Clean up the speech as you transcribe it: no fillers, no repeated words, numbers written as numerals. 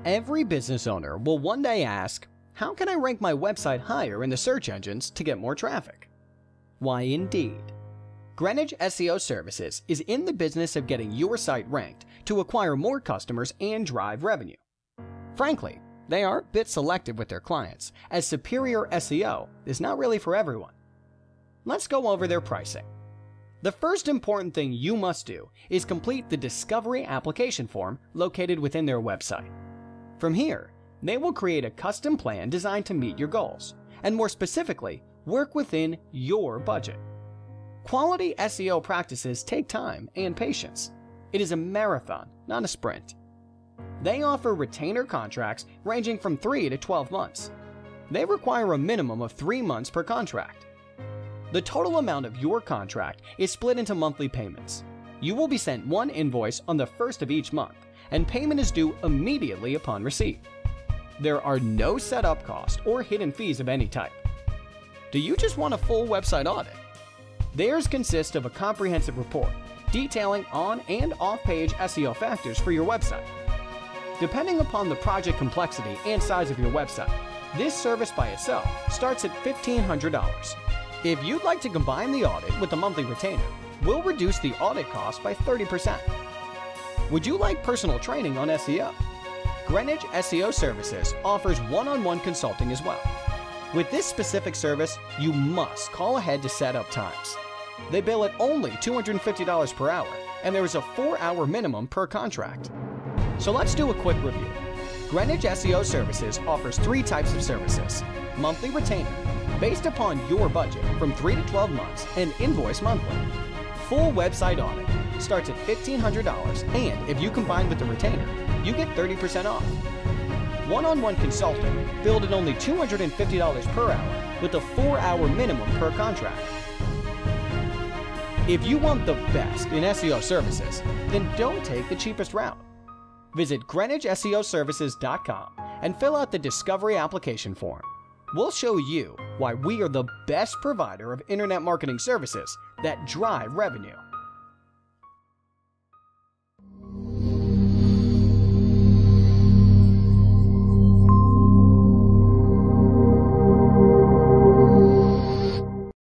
Every business owner will one day ask, how can I rank my website higher in the search engines to get more traffic? Why indeed. Greenwich SEO Services is in the business of getting your site ranked to acquire more customers and drive revenue. Frankly, they are a bit selective with their clients, as superior SEO is not really for everyone. Let's go over their pricing. The first important thing you must do is complete the Discovery application form located within their website. From here, they will create a custom plan designed to meet your goals, and more specifically, work within your budget. Quality SEO practices take time and patience. It is a marathon, not a sprint. They offer retainer contracts ranging from 3 to 12 months. They require a minimum of 3 months per contract. The total amount of your contract is split into monthly payments. You will be sent one invoice on the first of each month, and payment is due immediately upon receipt. There are no setup costs or hidden fees of any type. Do you just want a full website audit? Theirs consists of a comprehensive report detailing on and off-page SEO factors for your website. Depending upon the project complexity and size of your website, this service by itself starts at $1,500. If you'd like to combine the audit with the monthly retainer, we'll reduce the audit cost by 30%. Would you like personal training on SEO? Greenwich SEO Services offers one-on-one consulting as well. With this specific service, you must call ahead to set up times. They bill at only $250 per hour, and there is a 4-hour minimum per contract. So let's do a quick review. Greenwich SEO Services offers 3 types of services. Monthly retainer, based upon your budget from 3 to 12 months and invoice monthly. Full website audit starts at $1,500, and if you combine with the retainer, you get 30% off. One-on-one consulting, billed at only $250 per hour with a 4-hour minimum per contract. If you want the best in SEO services, then don't take the cheapest route. Visit GreenwichSEOservices.com and fill out the Discovery application form. We'll show you why we are the best provider of internet marketing services that drive revenue.